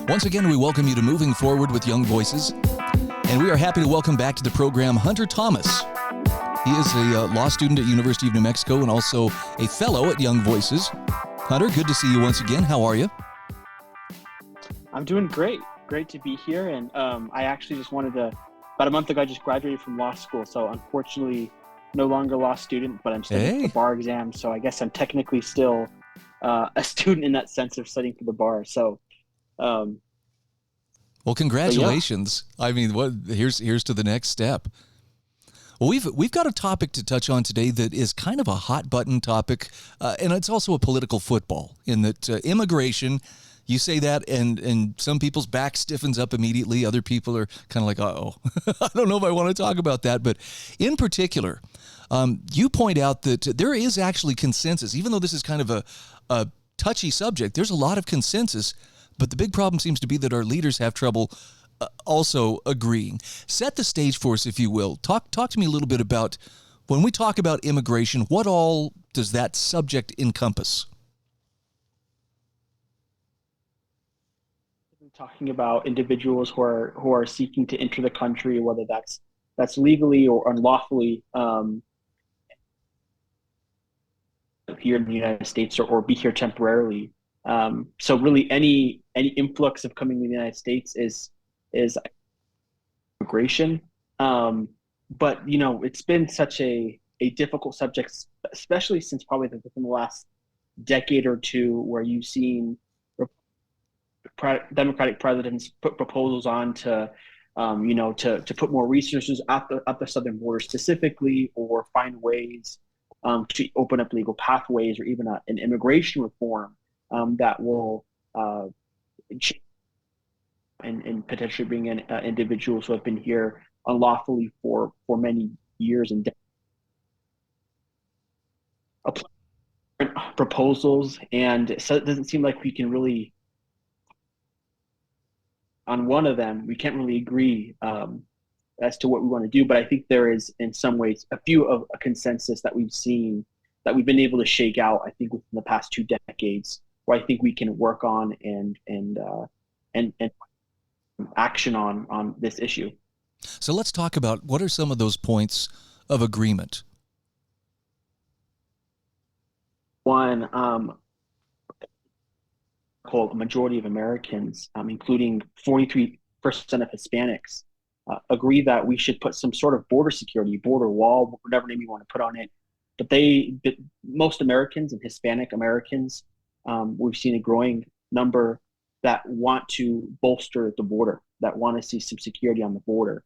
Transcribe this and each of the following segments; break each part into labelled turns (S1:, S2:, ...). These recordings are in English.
S1: Once again, we welcome you to Moving Forward with Young Voices, and we are happy to welcome back to the program Hunter Thomas. He is a law student at University of New Mexico and also a fellow at Young Voices. Hunter, good to see you once again. How are you?
S2: I'm doing great. Great to be here. And I actually just wanted to, about a month ago, I just graduated from law school. So unfortunately, no longer a law student, but I'm studying for the bar exam. So I guess I'm technically still a student in that sense of studying for the bar. So,
S1: well, congratulations. Yeah. I mean, here's to the next step. Well, we've got a topic to touch on today that is kind of a hot button topic, and it's also a political football in that immigration. You say that, and some people's back stiffens up immediately. Other people are kind of like, uh-oh, I don't know if I want to talk about that. But in particular, you point out that there is actually consensus, even though this is kind of a touchy subject. There's a lot of consensus, but the big problem seems to be that our leaders have trouble also agreeing. Set the stage for us, if you will. Talk to me a little bit about, when we talk about immigration, what all does that subject encompass?
S2: Talking about individuals who are seeking to enter the country, whether that's legally or unlawfully, here in the United States or be here temporarily. So really, any influx of coming to the United States is immigration. But it's been such a difficult subject, especially since probably within the last decade or two, where you've seen Democratic presidents put proposals on to put more resources at the southern border specifically, or find ways to open up legal pathways, or even an immigration reform that will and potentially bring in individuals who have been here unlawfully for many years and proposals. And so it doesn't seem like we can really, on one of them, we can't really agree as to what we want to do. But I think there is, in some ways, a few of a consensus that we've seen, that we've been able to shake out, I think, within the past 2 decades, where I think we can work on and action on this issue.
S1: So let's talk about, what are some of those points of agreement?
S2: One, called a majority of Americans, including 43% of Hispanics, agree that we should put some sort of border security, border wall, whatever name you want to put on it. But most Americans and Hispanic Americans, we've seen a growing number that want to bolster the border, that want to see some security on the border.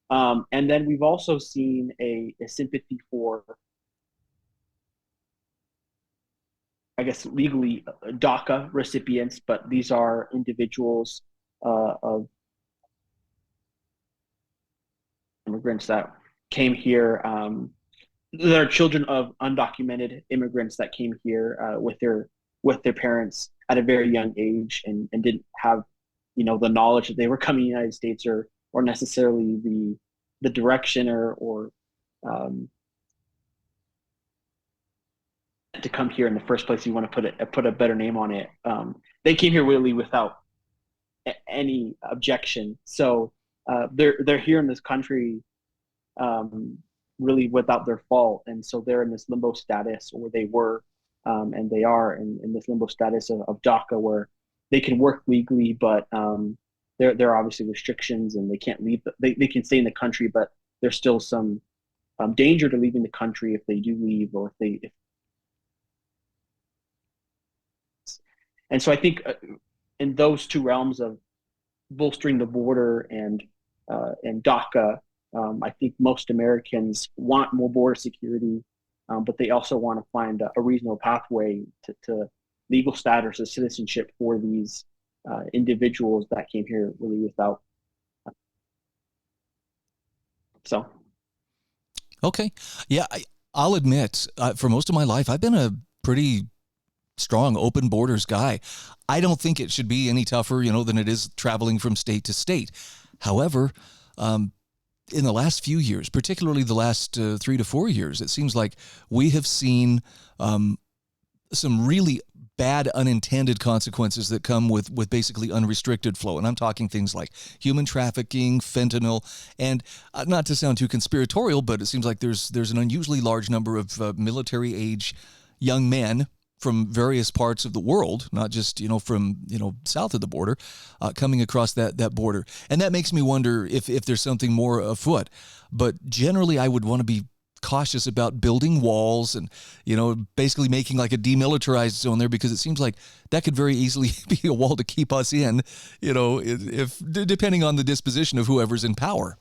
S2: And then we've also seen a sympathy for, I guess, legally DACA recipients, but these are individuals of immigrants that came here. That are children of undocumented immigrants that came here with their parents at a very young age, and didn't have, the knowledge that they were coming to the United States, or necessarily the direction or to come here in the first place. You want to put a better name on it. They came here really without any objection. So they're here in this country really without their fault, and so they're in this limbo status, or they were, and they are in this limbo status of DACA, where they can work legally, but there are obviously restrictions, and they can't leave. They can stay in the country, but there's still some danger to leaving the country if they do leave, or if and so I think in those two realms of bolstering the border and DACA, I think most Americans want more border security, but they also want to find a reasonable pathway to legal status or citizenship for these individuals that came here really without. So.
S1: Okay. Yeah, I'll admit, for most of my life, I've been a pretty strong open borders guy. I don't think it should be any tougher, than it is traveling from state to state. However, in the last few years, particularly the last 3 to 4 years, it seems like we have seen some really bad unintended consequences that come with basically unrestricted flow. And I'm talking things like human trafficking, fentanyl, and not to sound too conspiratorial, but it seems like there's an unusually large number of military age young men from various parts of the world, not just, from, south of the border, coming across that border. And that makes me wonder if there's something more afoot. But generally, I would want to be cautious about building walls and, basically making like a demilitarized zone there, because it seems like that could very easily be a wall to keep us in, if depending on the disposition of whoever's in power.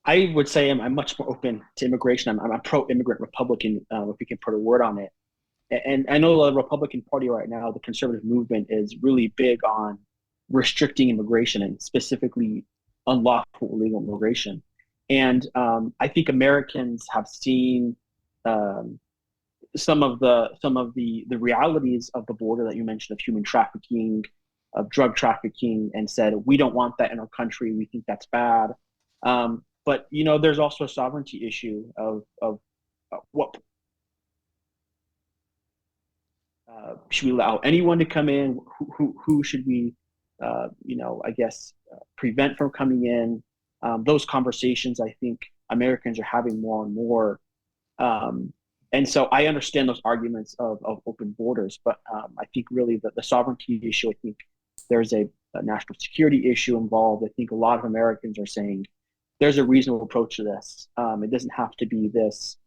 S2: I would say I'm much more open to immigration. I'm a pro-immigrant Republican, if we can put a word on it. And I know the Republican Party right now, the conservative movement, is really big on restricting immigration and specifically unlawful illegal immigration. And I think Americans have seen some of the realities of the border that you mentioned, of human trafficking, of drug trafficking, and said, we don't want that in our country. We think that's bad. But there's also a sovereignty issue of what should we allow anyone to come in? Who should we, I guess, prevent from coming in? Those conversations, I think Americans are having more and more. And so I understand those arguments of open borders, but I think really the sovereignty issue, I think there's a national security issue involved. I think a lot of Americans are saying there's a reasonable approach to this. It doesn't have to be this,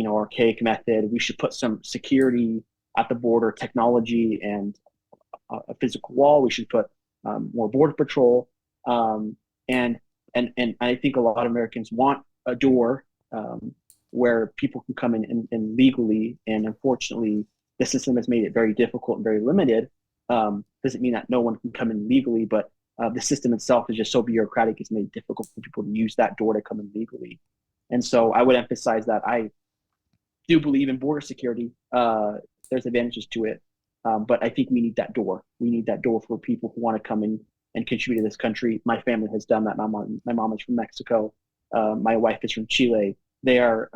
S2: archaic method. We should put some security at the border, technology, and a physical wall. We should put more border patrol. And I think a lot of Americans want a door where people can come in legally. And unfortunately, the system has made it very difficult and very limited. Doesn't mean that no one can come in legally, but the system itself is just so bureaucratic, it's made it difficult for people to use that door to come in legally. And so I would emphasize that I do believe in border security. There's advantages to it. But I think we need that door. We need that door for people who want to come in and contribute to this country. My family has done that. My mom is from Mexico. My wife is from Chile. They are,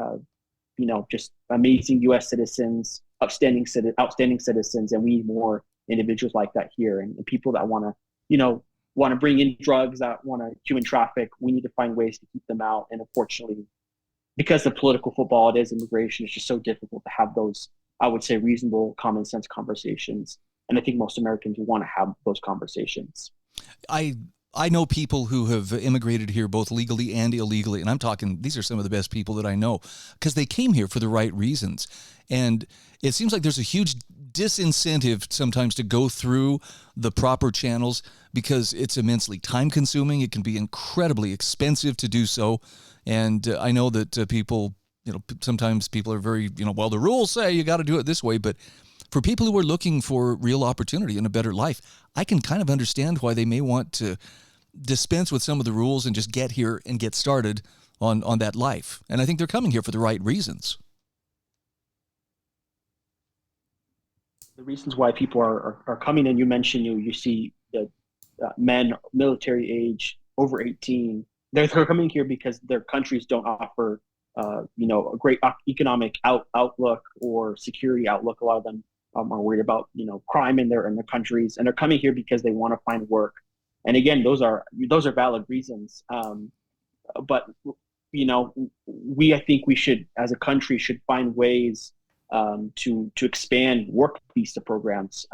S2: just amazing U.S. citizens, outstanding citizens, and we need more individuals like that here, and people that want to bring in drugs, that want to human traffic. We need to find ways to keep them out. And unfortunately, because the political football it is, immigration, it's just so difficult to have those, I would say, reasonable, common sense conversations. And I think most Americans want to have those conversations.
S1: I know people who have immigrated here both legally and illegally, and I'm talking, these are some of the best people that I know, because they came here for the right reasons. And it seems like there's a huge disincentive sometimes to go through the proper channels because it's immensely time consuming. It can be incredibly expensive to do so. And I know that people, sometimes people are very, well, the rules say you got to do it this way, but for people who are looking for real opportunity and a better life, I can kind of understand why they may want to dispense with some of the rules and just get here and get started on that life. And I think they're coming here for the right reasons.
S2: The reasons why people are coming in, you mentioned, you see the men, military age, over 18, they're coming here because their countries don't offer, a great economic outlook or security outlook. A lot of them are worried about, crime in their countries, and they're coming here because they want to find work. And again, those are valid reasons. But I think we should, as a country, should find ways to expand work visa programs,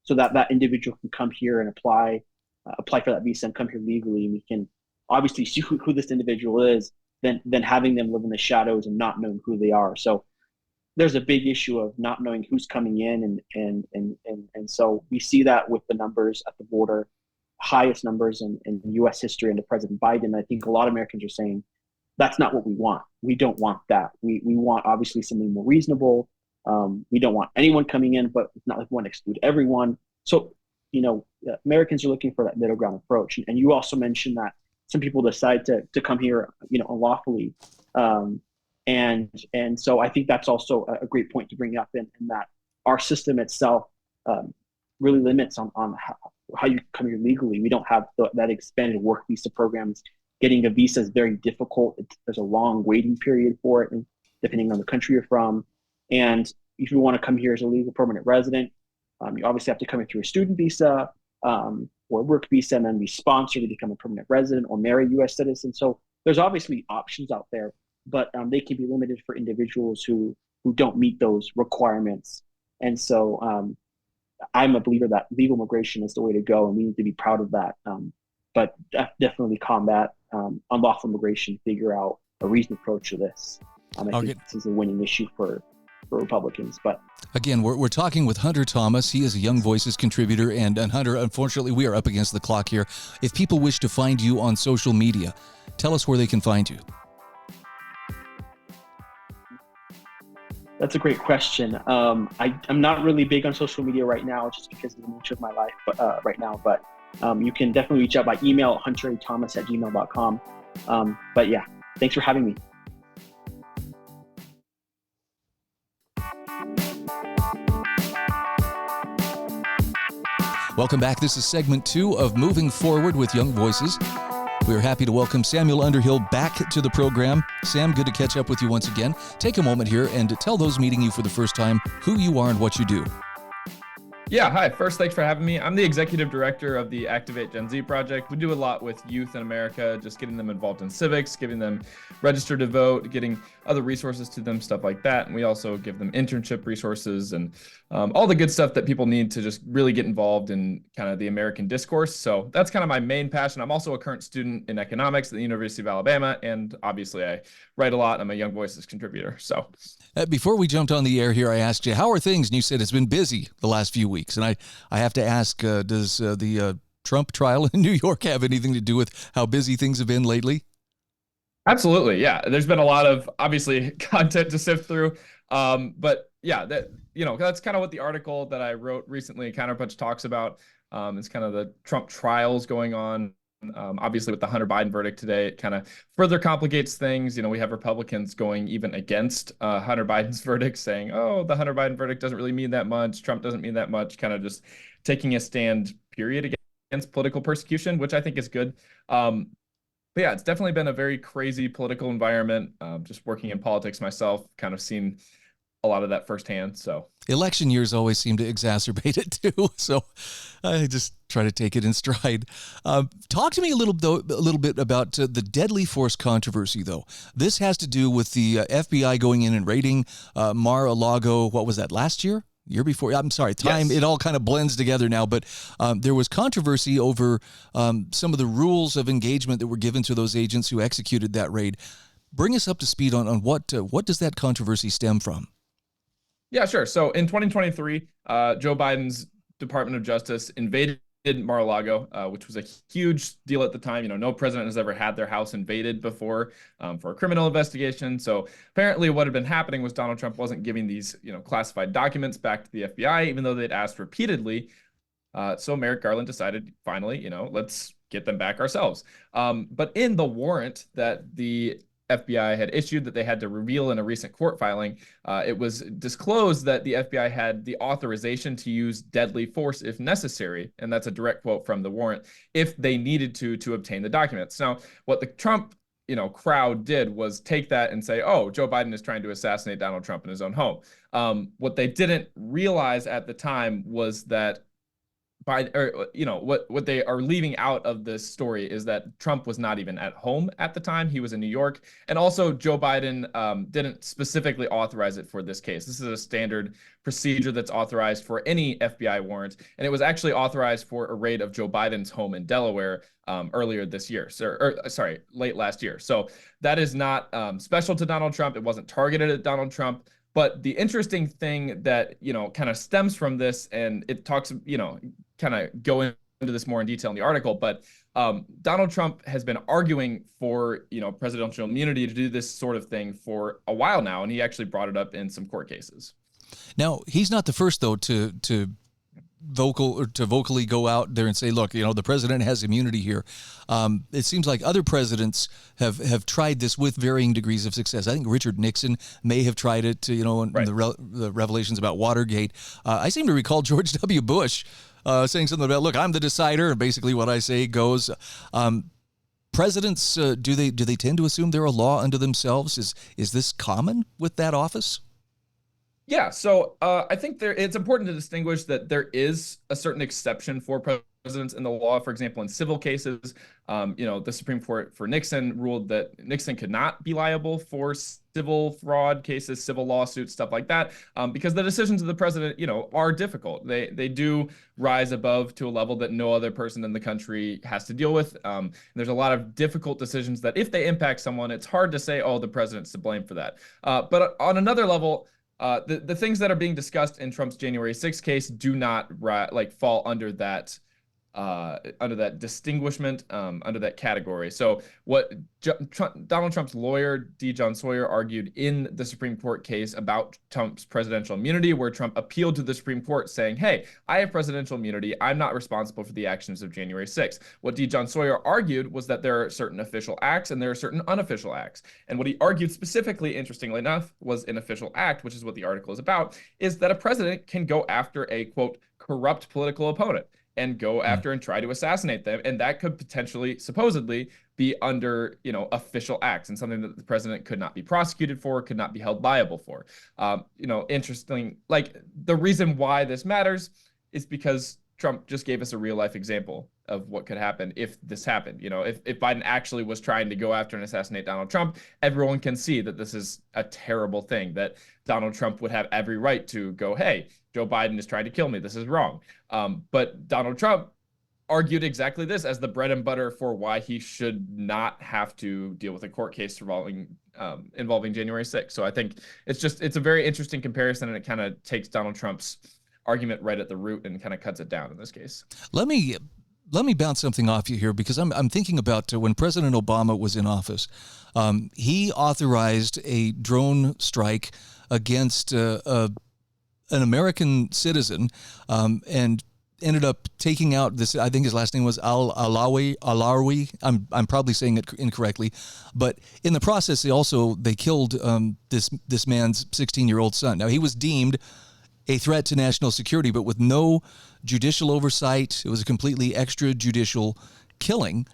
S2: so that individual can come here and apply for that visa and come here legally. And we can obviously see who this individual is, than having them live in the shadows and not knowing who they are. So there's a big issue of not knowing who's coming in, and so we see that with the numbers at the border, highest numbers in U.S. history under President Biden. I think a lot of Americans are saying that's not what we want. We don't want that. We want obviously something more reasonable. We don't want anyone coming in, but it's not like we want to exclude everyone. So Americans are looking for that middle ground approach. And you also mentioned that some people decide to come here, unlawfully. And so I think that's also a great point to bring up in that our system itself really limits on how you come here legally. We don't have that expanded work visa programs. Getting a visa is very difficult. There's a long waiting period for it. And depending on the country you're from. And if you want to come here as a legal permanent resident, you obviously have to come in through a student visa or work visa, and then be sponsored to become a permanent resident or marry a U.S. citizen. So there's obviously options out there, but they can be limited for individuals who don't meet those requirements. And so I'm a believer that legal immigration is the way to go, and we need to be proud of that. But definitely combat unlawful immigration, figure out a reasoned approach to this. I think this is a winning issue for Republicans. But
S1: again, we're talking with Hunter Thomas. He is a Young Voices contributor. And Hunter, unfortunately, we are up against the clock here. If people wish to find you on social media, tell us where they can find you.
S2: That's a great question. I'm not really big on social media right now, just because of the nature of my life right now. But you can definitely reach out by email at hunterthomas@gmail.com. But yeah, thanks for having me.
S1: Welcome back. This is segment 2 of Moving Forward with Young Voices. We are happy to welcome Samuel Underhill back to the program. Sam, good to catch up with you once again. Take a moment here and tell those meeting you for the first time who you are and what you do.
S3: Yeah, hi. First, thanks for having me. I'm the executive director of the Activate Gen Z project. We do a lot with youth in America, just getting them involved in civics, getting them registered to vote, getting other resources to them, stuff like that. And we also give them internship resources and all the good stuff that people need to just really get involved in kind of the American discourse. So that's kind of my main passion. I'm also a current student in economics at the University of Alabama. And obviously I write a lot. I'm a Young Voices contributor. So
S1: before we jumped on the air here, I asked you, how are things? And you said it's been busy the last few weeks. And I have to ask, does the Trump trial in New York have anything to do with how busy things have been lately?
S3: Absolutely. Yeah. There's been a lot of obviously content to sift through. But yeah, that's kind of what the article that I wrote recently, Counterpunch, talks about. It's kind of the Trump trials going on. Obviously with the Hunter Biden verdict today, it kind of further complicates things. We have Republicans going even against Hunter Biden's verdict, saying, oh, the Hunter Biden verdict doesn't really mean that much. Trump doesn't mean that much, kind of just taking a stand, period, against political persecution, which I think is good. But yeah, it's definitely been a very crazy political environment. Just working in politics myself, kind of seen a lot of that firsthand. So
S1: election years always seem to exacerbate it too. So I just try to take it in stride. Talk to me a little bit about the deadly force controversy, though. This has to do with the FBI going in and raiding Mar-a-Lago. What was that, last year? Year before? I'm sorry, time. Yes. It all kind of blends together now. But there was controversy over some of the rules of engagement that were given to those agents who executed that raid. Bring us up to speed on what does that controversy stem from?
S3: Yeah, sure. So in 2023, Joe Biden's Department of Justice invaded Mar-a-Lago, which was a huge deal at the time. No president has ever had their house invaded before for a criminal investigation. So apparently what had been happening was Donald Trump wasn't giving these, classified documents back to the FBI, even though they'd asked repeatedly. So Merrick Garland decided, finally, let's get them back ourselves. But in the warrant that the FBI had issued that they had to reveal in a recent court filing, it was disclosed that the FBI had the authorization to use deadly force if necessary, and that's a direct quote from the warrant, if they needed to obtain the documents. Now, what the Trump crowd did was take that and say, oh, Joe Biden is trying to assassinate Donald Trump in his own home. What they didn't realize at the time was that what they are leaving out of this story is that Trump was not even at home at the time. He was in New York. And also Joe Biden didn't specifically authorize it for this case. This is a standard procedure that's authorized for any FBI warrant. And it was actually authorized for a raid of Joe Biden's home in Delaware earlier this year, late last year. So that is not special to Donald Trump. It wasn't targeted at Donald Trump. But the interesting thing that, kind of stems from this, and it talks, kind of go into this more in detail in the article, but Donald Trump has been arguing for, presidential immunity to do this sort of thing for a while now, and he actually brought it up in some court cases.
S1: Now, he's not the first, though, to vocally go out there and say, look, the president has immunity here. It seems like other presidents have tried this with varying degrees of success. I think Richard Nixon may have tried it, in
S3: right.
S1: the revelations about Watergate. I seem to recall George W. Bush saying something about, look, I'm the decider, and basically what I say goes. presidents, do they tend to assume they're a law unto themselves? Is this common with that office?
S3: Yeah, so I think it's important to distinguish that there is a certain exception for presidents in the law. For example, in civil cases, the Supreme Court for Nixon ruled that Nixon could not be liable for civil fraud cases, civil lawsuits, stuff like that, because the decisions of the president, are difficult. They do rise above to a level that no other person in the country has to deal with. And there's a lot of difficult decisions that if they impact someone, it's hard to say, oh, the president's to blame for that. But on another level, the things that are being discussed in Trump's January 6th case do not fall under that distinguishment, under that category. So what Donald Trump's lawyer, D. John Sawyer, argued in the Supreme Court case about Trump's presidential immunity, where Trump appealed to the Supreme Court saying, hey, I have presidential immunity. I'm not responsible for the actions of January 6th. What D. John Sawyer argued was that there are certain official acts and there are certain unofficial acts. And what he argued specifically, interestingly enough, was an official act, which is what the article is about, is that a president can go after a, quote, corrupt political opponent and go after and try to assassinate them. And that could potentially, supposedly, be under, official acts and something that the president could not be prosecuted for, could not be held liable for. Interesting, the reason why this matters is because Trump just gave us a real life example of what could happen if this happened. If Biden actually was trying to go after and assassinate Donald Trump, everyone can see that this is a terrible thing, that Donald Trump would have every right to go, hey, Joe Biden is trying to kill me. This is wrong. But Donald Trump argued exactly this as the bread and butter for why he should not have to deal with a court case involving January 6th. So I think it's a very interesting comparison, and it kind of takes Donald Trump's argument right at the root and kind of cuts it down in this case.
S1: Let me bounce something off you here, because I'm thinking about when President Obama was in office. He authorized a drone strike against an American citizen, and ended up taking out this. I think his last name was Alawi. I'm probably saying it incorrectly, but in the process, they killed this man's 16-year-old son. Now, he was deemed a threat to national security, but with no judicial oversight. It was a completely extrajudicial killing.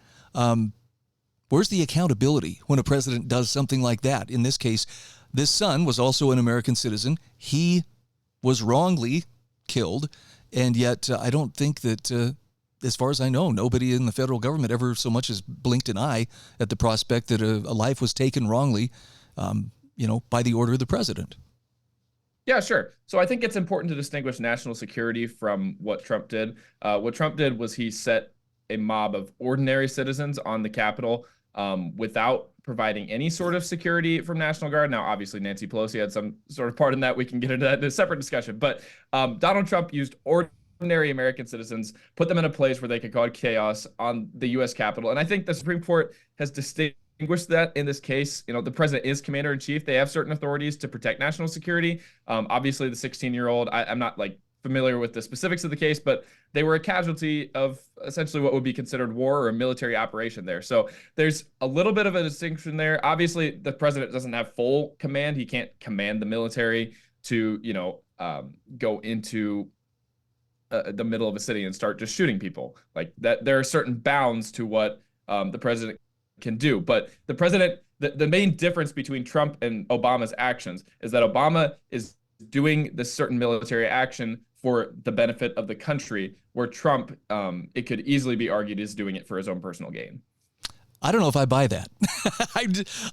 S1: Where's the accountability when a president does something like that? In this case, this son was also an American citizen. He was wrongly killed, and yet I don't think that, as far as I know, nobody in the federal government ever so much as blinked an eye at the prospect that a life was taken wrongly, by the order of the president.
S3: Yeah, sure. So I think it's important to distinguish national security from what Trump did. What Trump did was he set a mob of ordinary citizens on the Capitol without providing any sort of security from National Guard. Now, obviously, Nancy Pelosi had some sort of part in that. We can get into that in a separate discussion. But Donald Trump used ordinary American citizens, put them in a place where they could cause chaos on the U.S. Capitol. And I think the Supreme Court has distinguished that in this case. The president is commander in chief. They have certain authorities to protect national security. Obviously, the 16-year-old, I'm not familiar with the specifics of the case, but they were a casualty of essentially what would be considered war or a military operation there. So there's a little bit of a distinction there. Obviously, the president doesn't have full command. He can't command the military to, go into the middle of a city and start just shooting people like that. There are certain bounds to what the president can do. But the president, the main difference between Trump and Obama's actions is that Obama is doing this certain military action for the benefit of the country, where Trump, it could easily be argued, is doing it for his own personal gain.
S1: I don't know if I buy that.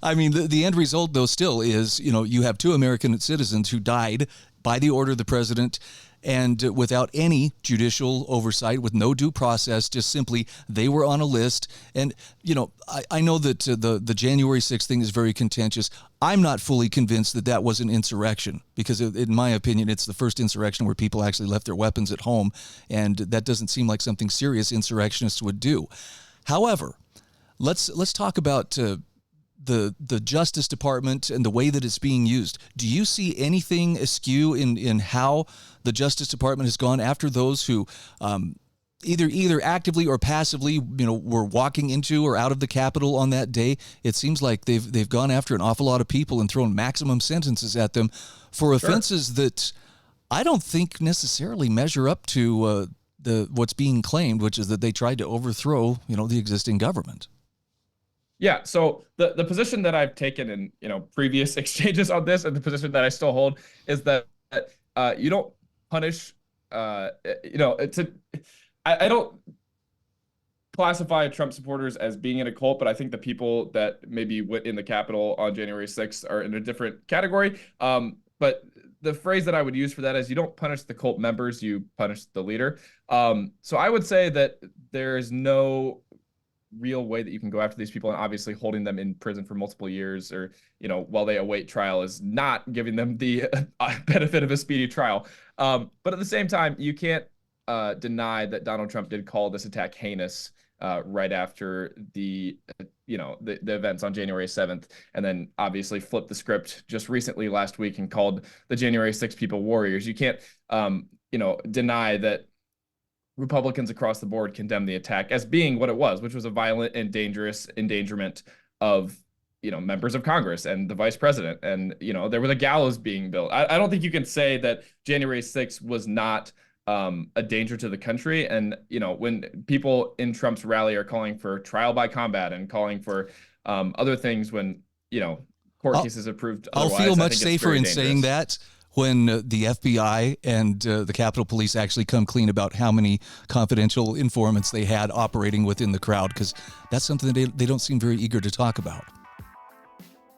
S1: I mean, the end result, though, still is, you have two American citizens who died by the order of the president, and without any judicial oversight, with no due process, just simply they were on a list. And, I know that the January 6th thing is very contentious. I'm not fully convinced that that was an insurrection, because in my opinion, it's the first insurrection where people actually left their weapons at home, and that doesn't seem like something serious insurrectionists would do. However, let's talk about the Justice Department and the way that it's being used. Do you see anything askew in how the Justice Department has gone after those who either actively or passively, were walking into or out of the Capitol on that day? It seems like they've gone after an awful lot of people and thrown maximum sentences at them for offenses that I don't think necessarily measure up to what's being claimed, which is that they tried to overthrow, the existing government.
S3: Yeah, so the position that I've taken in previous exchanges on this, and the position that I still hold, is that you don't punish it's a I don't classify Trump supporters as being in a cult, but I think the people that maybe went in the Capitol on January 6th are in a different category. But the phrase that I would use for that is you don't punish the cult members, you punish the leader. So I would say that there is no real way that you can go after these people, and obviously holding them in prison for multiple years or while they await trial is not giving them the benefit of a speedy trial. But at the same time, you can't deny that Donald Trump did call this attack heinous right after the events on January 7th, and then obviously flipped the script just recently last week and called the January 6th people warriors. You can't deny that Republicans across the board condemn the attack as being what it was, which was a violent and dangerous endangerment of members of Congress and the vice president. And there was a gallows being built. I don't think you can say that January 6th was not a danger to the country. And when people in Trump's rally are calling for trial by combat and calling for other things, when court cases have proved otherwise,
S1: I'll feel much safer in saying that when the FBI and the Capitol Police actually come clean about how many confidential informants they had operating within the crowd, because that's something that they don't seem very eager to talk about.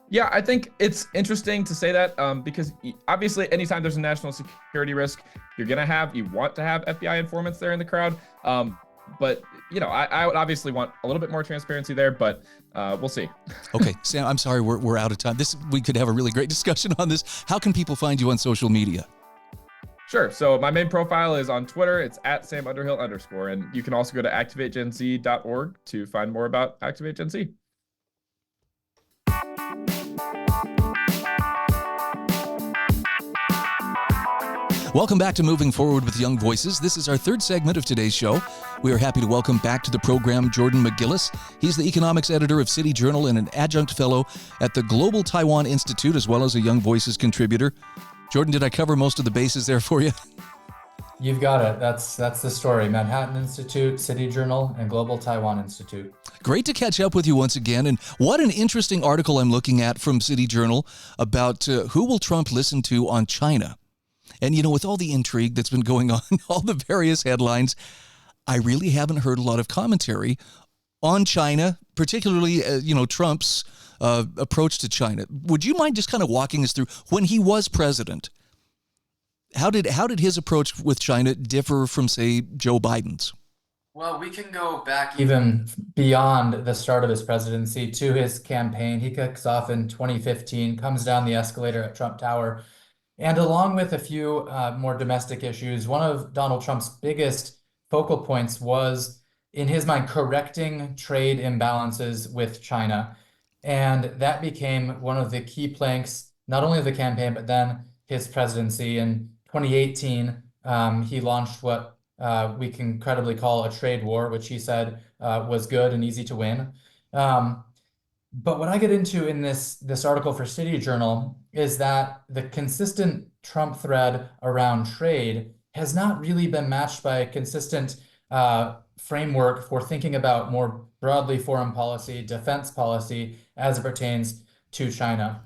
S3: Yeah, I think it's interesting to say that because obviously anytime there's a national security risk, you want to have FBI informants there in the crowd. But I would obviously want a little bit more transparency there, but we'll see.
S1: Okay, Sam, I'm sorry, we're out of time. We could have a really great discussion on this. How can people find you on social media?
S3: Sure. So my main profile is on Twitter. It's @SamUnderhill_. And you can also go to activategenz.org to find more about Activate Gen Z.
S1: Welcome back to Moving Forward with Young Voices. This is our third segment of today's show. We are happy to welcome back to the program Jordan McGillis. He's the economics editor of City Journal and an adjunct fellow at the Global Taiwan Institute, as well as a Young Voices contributor. Jordan, did I cover most of the bases there for you?
S4: You've got it. That's the story. Manhattan Institute, City Journal, and Global Taiwan Institute.
S1: Great to catch up with you once again. And what an interesting article I'm looking at from City Journal about who will Trump listen to on China. And, with all the intrigue that's been going on, all the various headlines, I really haven't heard a lot of commentary on China, particularly, Trump's approach to China. Would you mind just kind of walking us through when he was president? How did his approach with China differ from, say, Joe Biden's?
S4: Well, we can go back even beyond the start of his presidency to his campaign. He kicks off in 2015, comes down the escalator at Trump Tower. And along with a few more domestic issues, one of Donald Trump's biggest focal points was, in his mind, correcting trade imbalances with China. And that became one of the key planks, not only of the campaign, but then his presidency. In 2018, he launched what we can credibly call a trade war, which he said was good and easy to win. But what I get into in this article for City Journal is that the consistent Trump thread around trade has not really been matched by a consistent framework for thinking about more broadly foreign policy, defense policy, as it pertains to China.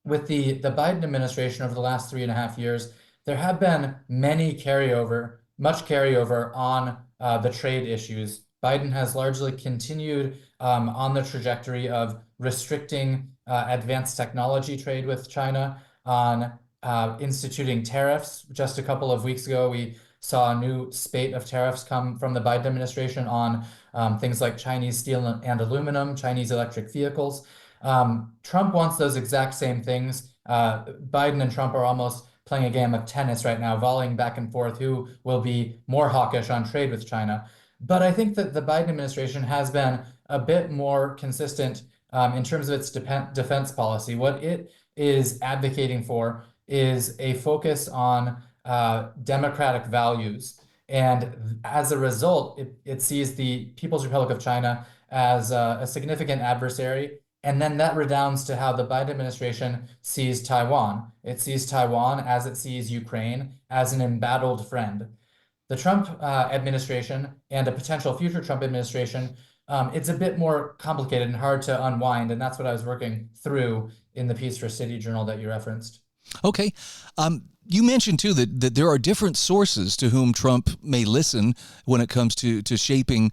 S4: With the Biden administration over the last 3.5 years, there have been much carryover on the trade issues. Biden has largely continued on the trajectory of restricting advanced technology trade with China, on instituting tariffs. Just a couple of weeks ago, we saw a new spate of tariffs come from the Biden administration on things like Chinese steel and aluminum, Chinese electric vehicles. Trump wants those exact same things. Biden and Trump are almost playing a game of tennis right now, volleying back and forth who will be more hawkish on trade with China. But I think that the Biden administration has been a bit more consistent in terms of its defense policy. What it is advocating for is a focus on democratic values. And as a result, it sees the People's Republic of China as a significant adversary. And then that redounds to how the Biden administration sees Taiwan. It sees Taiwan as it sees Ukraine, as an embattled friend. The Trump administration and a potential future Trump administration it's a bit more complicated and hard to unwind. And that's what I was working through in the piece for City Journal that you referenced.
S1: Okay. You mentioned, too, that there are different sources to whom Trump may listen when it comes to shaping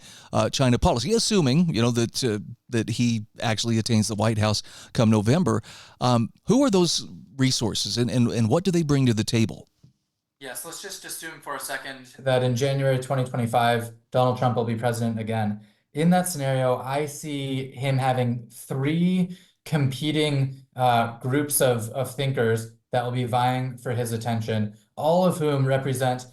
S1: China policy, assuming, that he actually attains the White House come November. Who are those resources, and what do they bring to the table?
S4: Yes, let's just assume for a second that in January 2025, Donald Trump will be president again. In that scenario, I see him having three competing groups of thinkers that will be vying for his attention, all of whom represent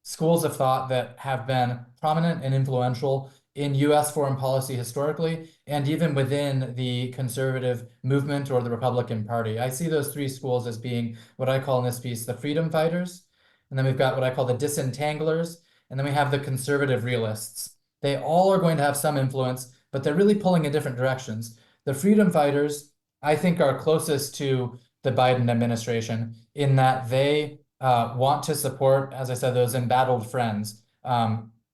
S4: schools of thought that have been prominent and influential in U.S. foreign policy historically, and even within the conservative movement or the Republican Party. I see those three schools as being what I call in this piece the freedom fighters, and then we've got what I call the disentanglers, and then we have the conservative realists. They all are going to have some influence, but they're really pulling in different directions. The freedom fighters, I think, are closest to the Biden administration in that they want to support, as I said, those embattled friends,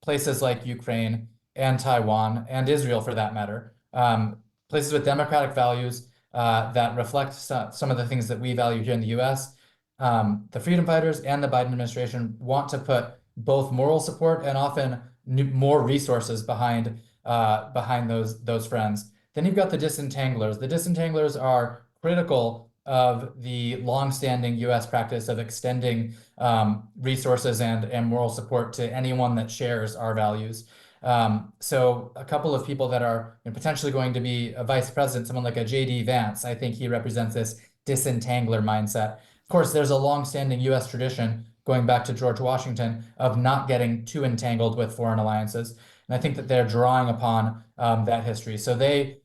S4: places like Ukraine and Taiwan and Israel, for that matter, places with democratic values that reflect some of the things that we value here in the U.S. The freedom fighters and the Biden administration want to put both moral support and often more resources behind those friends. Then you've got the disentanglers. The disentanglers are critical of the longstanding U.S. practice of extending resources and moral support to anyone that shares our values. So a couple of people that are potentially going to be a vice president, someone like a J.D. Vance, I think he represents this disentangler mindset. Of course, there's a longstanding U.S. tradition going back to George Washington of not getting too entangled with foreign alliances. And I think that they're drawing upon that history. So they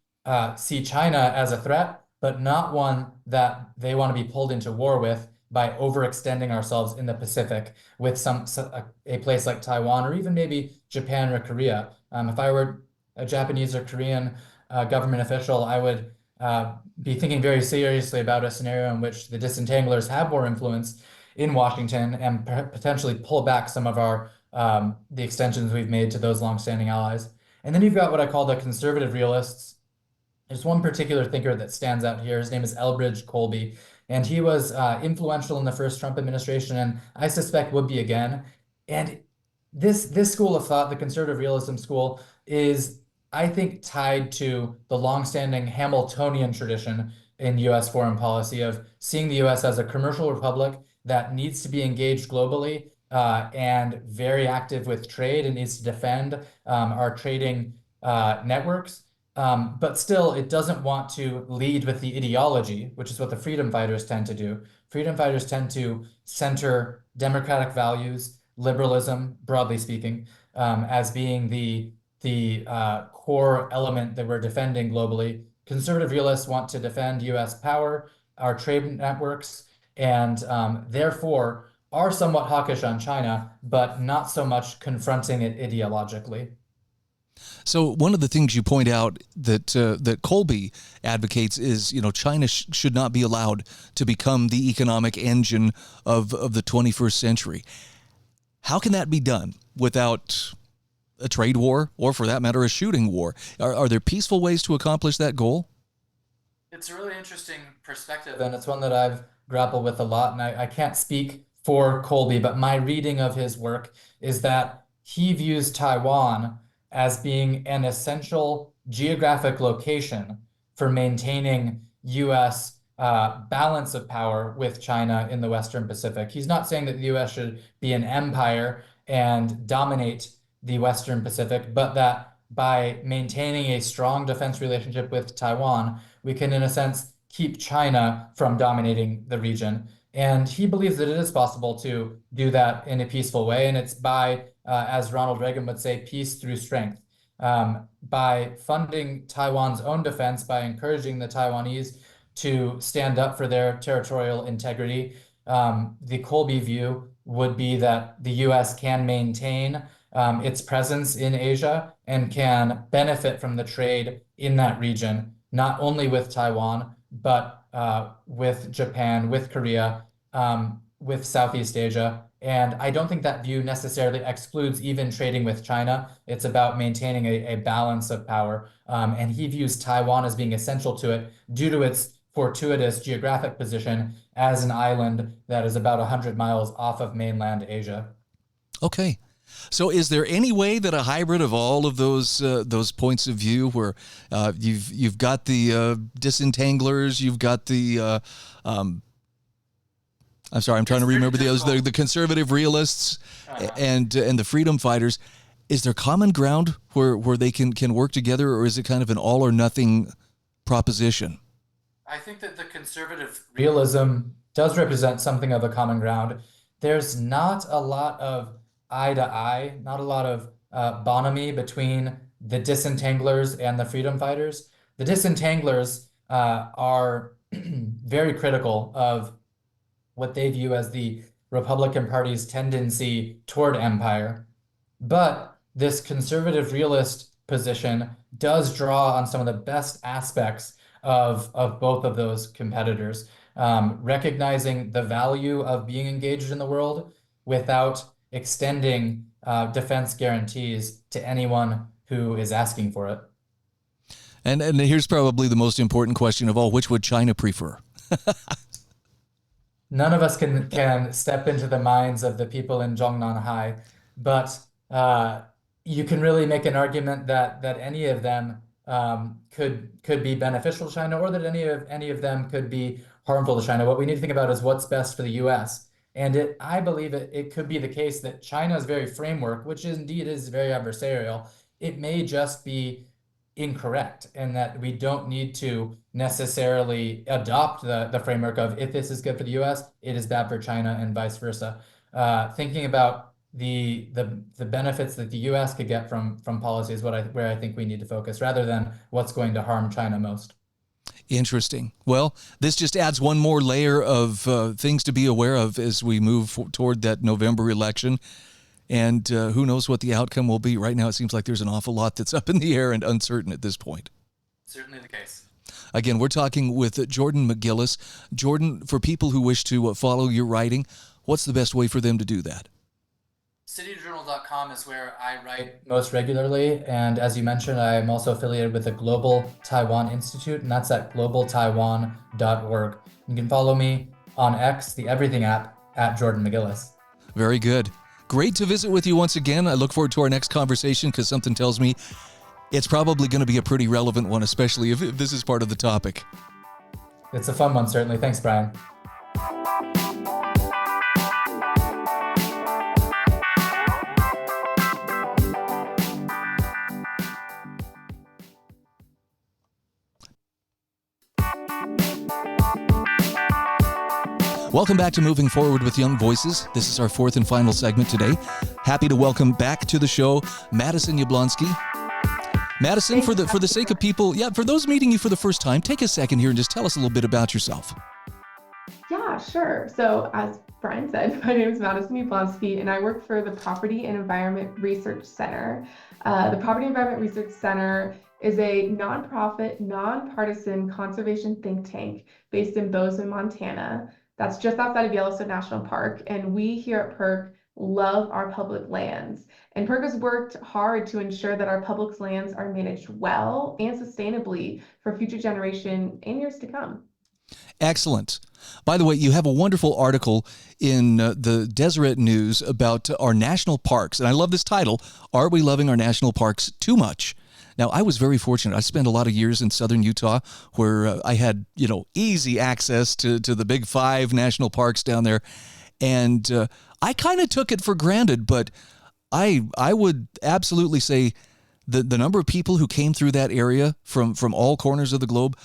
S4: see China as a threat, but not one that they want to be pulled into war with by overextending ourselves in the Pacific with a place like Taiwan or even maybe Japan or Korea. If I were a Japanese or Korean government official, I would be thinking very seriously about a scenario in which the disentanglers have more influence in Washington and potentially pull back some of the extensions we've made to those longstanding allies. And then you've got what I call the conservative realists. There's one particular thinker that stands out here. His name is Elbridge Colby, and he was influential in the first Trump administration, and I suspect would be again. And this school of thought, the conservative realism school, is, I think, tied to the longstanding Hamiltonian tradition in U.S. foreign policy of seeing the U.S. as a commercial republic that needs to be engaged globally and very active with trade and needs to defend our trading networks. But still, it doesn't want to lead with the ideology, which is what the freedom fighters tend to do. Freedom fighters tend to center democratic values, liberalism, broadly speaking, as being the core element that we're defending globally. Conservative realists want to defend U.S. power, our trade networks, and therefore are somewhat hawkish on China, but not so much confronting it ideologically.
S1: So one of the things you point out that Colby advocates is, China should not be allowed to become the economic engine of the 21st century. How can that be done without a trade war or, for that matter, a shooting war? Are there peaceful ways to accomplish that goal?
S4: It's a really interesting perspective, and it's one that I've grappled with a lot, and I can't speak for Colby, but my reading of his work is that he views Taiwan as being an essential geographic location for maintaining U.S. Balance of power with China in the Western Pacific. He's not saying that the U.S. should be an empire and dominate the Western Pacific, but that by maintaining a strong defense relationship with Taiwan, we can, in a sense, keep China from dominating the region. And he believes that it is possible to do that in a peaceful way. And it's by, as Ronald Reagan would say, peace through strength. By funding Taiwan's own defense, by encouraging the Taiwanese to stand up for their territorial integrity, the Colby view would be that the U.S. can maintain its presence in Asia and can benefit from the trade in that region, not only with Taiwan, but with Japan, with Korea, with Southeast Asia. And I don't think that view necessarily excludes even trading with China. It's about maintaining a balance of power. And he views Taiwan as being essential to it due to its fortuitous geographic position as an island that is about 100 miles off of mainland Asia.
S1: Okay. So is there any way that a hybrid of all of those points of view, where you've got the disentanglers, you've got the I'm sorry, I'm trying to remember the conservative realists and the freedom fighters, is there common ground where they can work together, or is it kind of an all or nothing proposition?
S4: I think that the conservative realism does represent something of a common ground. There's not a lot of eye to eye, not a lot of bonhomie between the disentanglers and the freedom fighters. The disentanglers are very critical of what they view as the Republican Party's tendency toward empire. But this conservative realist position does draw on some of the best aspects of both of those competitors, recognizing the value of being engaged in the world without extending defense guarantees to anyone who is asking for it.
S1: And here's probably the most important question of all: which would China prefer?
S4: None of us can step into the minds of the people in Zhongnanhai, but you can really make an argument that any of them could be beneficial to China, or that any of them could be harmful to China. What we need to think about is what's best for the U.S. And I believe it could be the case that China's very framework, which indeed is very adversarial, it may just be incorrect, and that we don't need to necessarily adopt the framework of, if this is good for the US, it is bad for China, and vice versa. Thinking about the benefits that the US could get from policy is where I think we need to focus, rather than what's going to harm China most.
S1: Interesting. Well, this just adds one more layer of things to be aware of as we move toward that November election. And who knows what the outcome will be. Right now, it seems like there's an awful lot that's up in the air and uncertain at this point.
S4: Certainly the case.
S1: Again, we're talking with Jordan McGillis. Jordan, for people who wish to follow your writing, what's the best way for them to do that?
S4: cityjournal.com is where I write most regularly. And as you mentioned, I'm also affiliated with the Global Taiwan Institute, and that's at globaltaiwan.org. You can follow me on X, the Everything app, at Jordan McGillis.
S1: Very good. Great to visit with you once again. I look forward to our next conversation, because something tells me it's probably going to be a pretty relevant one, especially if this is part of the topic.
S4: It's a fun one, certainly. Thanks, Brian.
S1: Welcome back to Moving Forward with Young Voices. This is our fourth and final segment today. Happy to welcome back to the show Madison Yablonski. Madison, for the sake of people, for those meeting you for the first time, take a second here and just tell us a little bit about yourself.
S5: Yeah, sure. So as Brian said, my name is Madison Yablonski, and I work for the Property and Environment Research Center. The Property and Environment Research Center is a nonprofit, nonpartisan conservation think tank based in Bozeman, Montana. That's just outside of Yellowstone National Park. And we here at PERC love our public lands. And PERC has worked hard to ensure that our public lands are managed well and sustainably for future generation and years to come.
S1: Excellent. By the way, you have a wonderful article in the Deseret News about our national parks. And I love this title, Are We Loving Our National Parks Too Much? Now, I was very fortunate. I spent a lot of years in southern Utah where I had, easy access to the big 5 national parks down there. And I kind of took it for granted, but I would absolutely say the number of people who came through that area from all corners of the globe,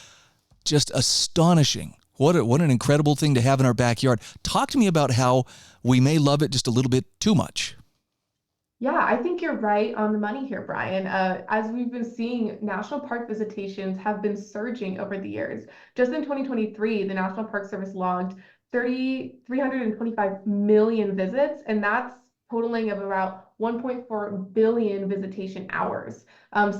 S1: just astonishing. What an incredible thing to have in our backyard. Talk to me about how we may love it just a little bit too much.
S5: Yeah, I think you're right on the money here, Brian. As we've been seeing, national park visitations have been surging over the years. Just in 2023, the National Park Service logged 325 million visits, and that's totaling of about 1.4 billion visitation hours.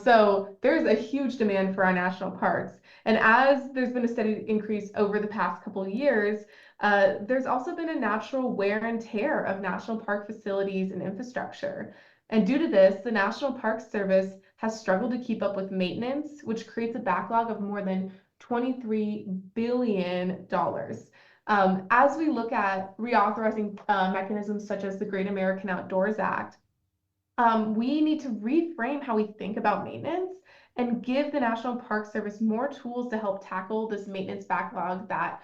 S5: So there's a huge demand for our national parks. And as there's been a steady increase over the past couple of years, there's also been a natural wear and tear of national park facilities and infrastructure. And due to this, the National Park Service has struggled to keep up with maintenance, which creates a backlog of more than $23 billion. As we look at reauthorizing mechanisms such as the Great American Outdoors Act, we need to reframe how we think about maintenance and give the National Park Service more tools to help tackle this maintenance backlog that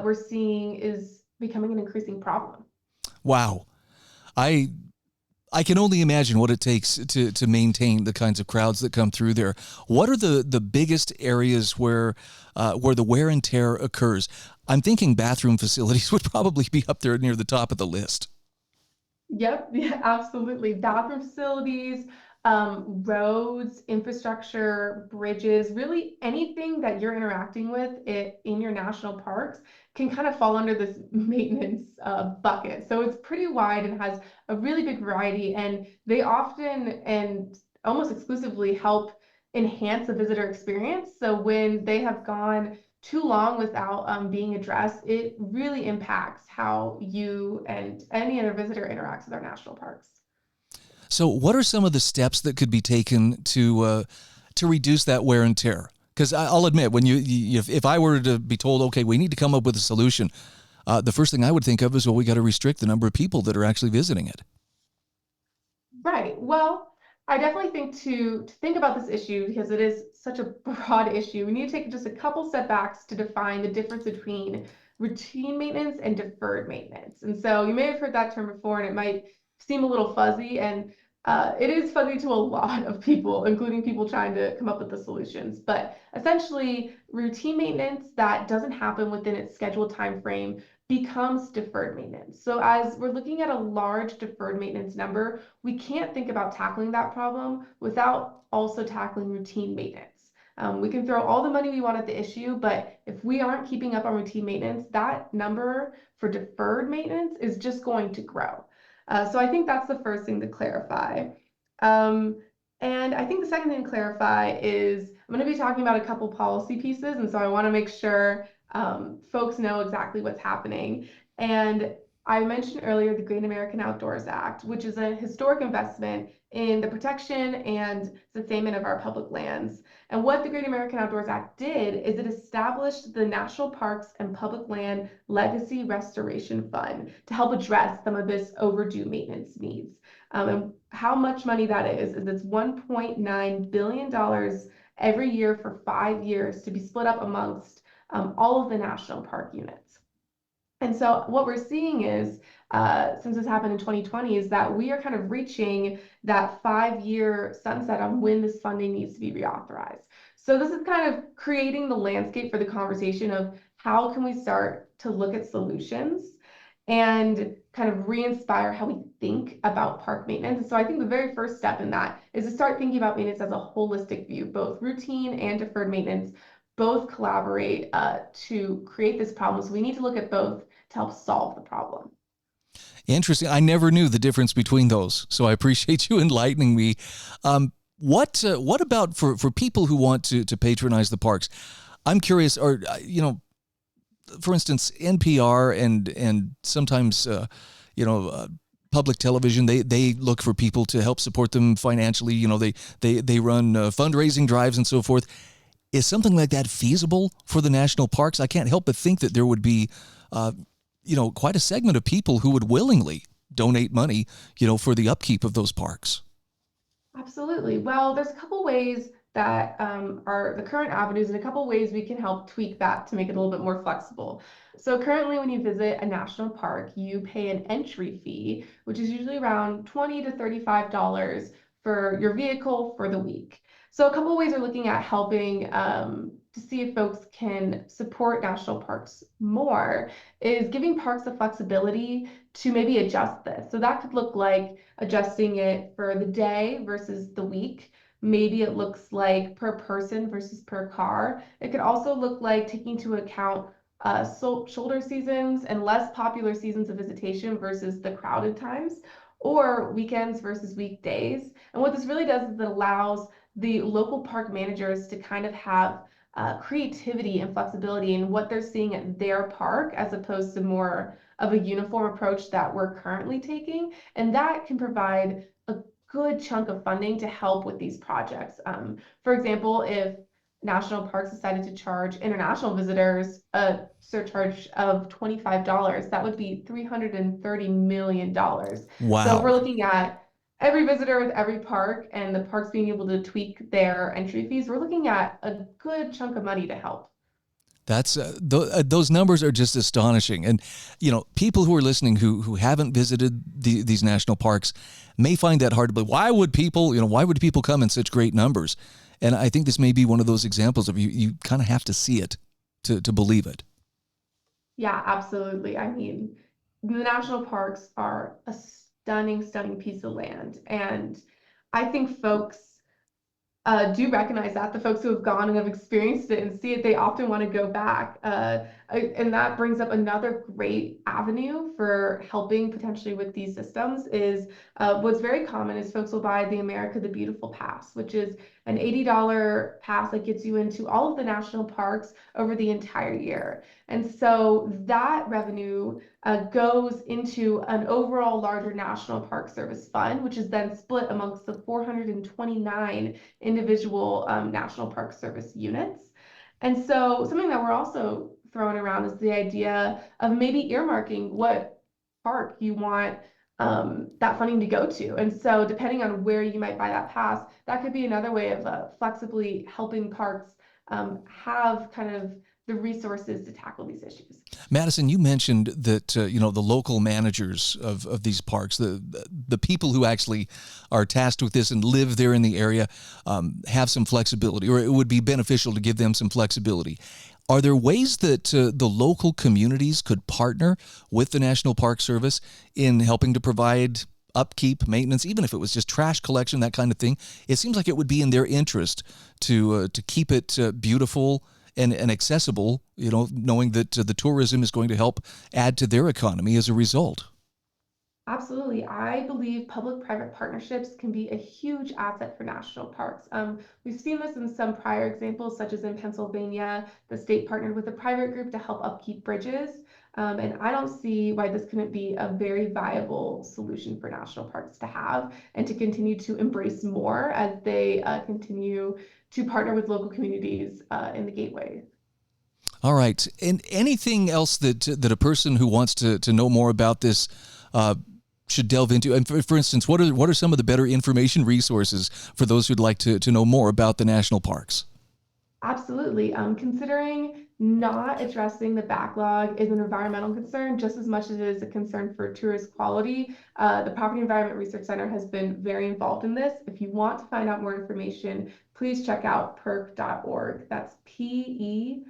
S5: we're seeing is becoming an increasing problem.
S1: Wow. I can only imagine what it takes to maintain the kinds of crowds that come through there. What are the biggest areas where the wear and tear occurs? I'm thinking bathroom facilities would probably be up there near the top of the list.
S5: Yep, yeah, absolutely. Bathroom facilities, roads, infrastructure, bridges, really anything that you're interacting with in your national parks can kind of fall under this maintenance bucket. So it's pretty wide and has a really big variety, and they often and almost exclusively help enhance the visitor experience. So when they have gone too long without being addressed, it really impacts how you and any other visitor interacts with our national parks.
S1: So what are some of the steps that could be taken to reduce that wear and tear? Because I'll admit, when if I were to be told, okay, we need to come up with a solution, the first thing I would think of is, well, we got to restrict the number of people that are actually visiting it.
S5: Right. Well, I definitely think to think about this issue, because it is such a broad issue, we need to take just a couple step backs to define the difference between routine maintenance and deferred maintenance. And so you may have heard that term before, and it might seem a little fuzzy, and it is fuzzy to a lot of people, including people trying to come up with the solutions. But essentially, routine maintenance that doesn't happen within its scheduled time frame becomes deferred maintenance. So as we're looking at a large deferred maintenance number, we can't think about tackling that problem without also tackling routine maintenance. We can throw all the money we want at the issue, but if we aren't keeping up on routine maintenance, that number for deferred maintenance is just going to grow. So I think that's the first thing to clarify. And I think the second thing to clarify is I'm going to be talking about a couple policy pieces, and so I want to make sure folks know exactly what's happening. And I mentioned earlier the Great American Outdoors Act, which is a historic investment in the protection and sustainment of our public lands. And what the Great American Outdoors Act did is it established the National Parks and Public Land Legacy Restoration Fund to help address some of this overdue maintenance needs. And how much money that is it's $1.9 billion every year for 5 years to be split up amongst all of the national park units. And so what we're seeing is, since this happened in 2020, is that we are kind of reaching that 5-year sunset on when this funding needs to be reauthorized. So this is kind of creating the landscape for the conversation of how can we start to look at solutions and kind of re-inspire how we think about park maintenance. And so I think the very first step in that is to start thinking about maintenance as a holistic view. Both routine and deferred maintenance both collaborate to create this problem. So we need to look at both to help solve the problem.
S1: Interesting. I never knew the difference between those, so I appreciate you enlightening me. What about for people who want to patronize the parks? I'm curious, or for instance, NPR and sometimes public television, they look for people to help support them financially. They run fundraising drives and so forth. Is something like that feasible for the national parks? I can't help but think that there would be quite a segment of people who would willingly donate money, for the upkeep of those parks.
S5: Absolutely. Well, there's a couple ways that are the current avenues and a couple ways we can help tweak that to make it a little bit more flexible. So currently, when you visit a national park, you pay an entry fee, which is usually around $20 to $35 for your vehicle for the week. So a couple of ways we're looking at helping to see if folks can support national parks more is giving parks the flexibility to maybe adjust this. So that could look like adjusting it for the day versus the week. Maybe it looks like per person versus per car. It could also look like taking into account shoulder seasons and less popular seasons of visitation versus the crowded times. or weekends versus weekdays. And what this really does is it allows the local park managers to kind of have creativity and flexibility in what they're seeing at their park, as opposed to more of a uniform approach that we're currently taking. And that can provide a good chunk of funding to help with these projects. For example, if national parks decided to charge international visitors a surcharge of $25, that would be $330 million.
S1: Wow.
S5: So if we're looking at every visitor with every park and the parks being able to tweak their entry fees, we're looking at a good chunk of money to help.
S1: That's those numbers are just astonishing. And, people who are listening who haven't visited these national parks may find that hard to believe. Why would people come in such great numbers? And I think this may be one of those examples of you kind of have to see it to believe it.
S5: Yeah, absolutely. I mean, the national parks are a stunning piece of land. And I think folks do recognize that. The folks who have gone and have experienced it and see it, they often want to go back. And that brings up another great avenue for helping potentially with these systems is what's very common is folks will buy the America the Beautiful Pass, which is an $80 pass that gets you into all of the national parks over the entire year. And so that revenue goes into an overall larger National Park Service fund, which is then split amongst the 429 individual National Park Service units. And so something that we're also throwing around is the idea of maybe earmarking what park you want that funding to go to. And so depending on where you might buy that pass, that could be another way of flexibly helping parks have kind of the resources to tackle these issues.
S1: Madison, you mentioned that the local managers of these parks, the people who actually are tasked with this and live there in the area, have some flexibility, or it would be beneficial to give them some flexibility. Are there ways that the local communities could partner with the National Park Service in helping to provide upkeep, maintenance, even if it was just trash collection, that kind of thing? It seems like it would be in their interest to keep it beautiful and accessible, knowing that the tourism is going to help add to their economy as a result.
S5: Absolutely. I believe public-private partnerships can be a huge asset for national parks. We've seen this in some prior examples, such as in Pennsylvania, the state partnered with a private group to help upkeep bridges. And I don't see why this couldn't be a very viable solution for national parks to have and to continue to embrace more as they continue to partner with local communities in the Gateway.
S1: All right. And anything else that a person who wants to know more about this should delve into? And for instance, what are some of the better information resources for those who'd like to know more about the national parks?
S5: Absolutely. Considering not addressing the backlog is an environmental concern just as much as it is a concern for tourist quality. The Property Environment Research Center has been very involved in this. If you want to find out more information, please check out perc.org. That's PERC.org.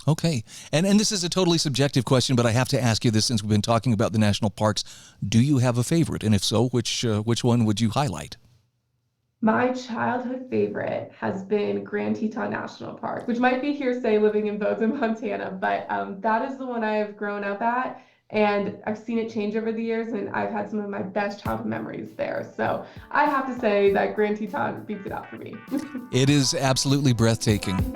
S1: Okay. And this is a totally subjective question, but I have to ask you this since we've been talking about the national parks. Do you have a favorite? And if so, which one would you highlight?
S5: My childhood favorite has been Grand Teton National Park, which might be hearsay living in Bozeman, Montana, but that is the one I have grown up at, and I've seen it change over the years, and I've had some of my best childhood memories there. So I have to say that Grand Teton beats it out for me.
S1: It is absolutely breathtaking.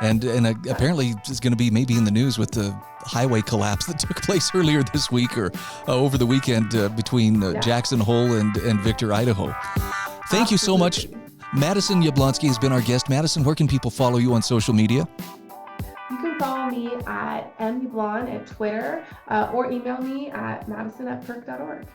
S1: And apparently it's going to be maybe in the news with the highway collapse that took place earlier this week or over the weekend between Jackson Hole and Victor, Idaho. Thank you so much. Madison Yablonski has been our guest. Madison, where can people follow you on social media?
S5: You can follow me at myablon at Twitter or email me at madison@perc.org.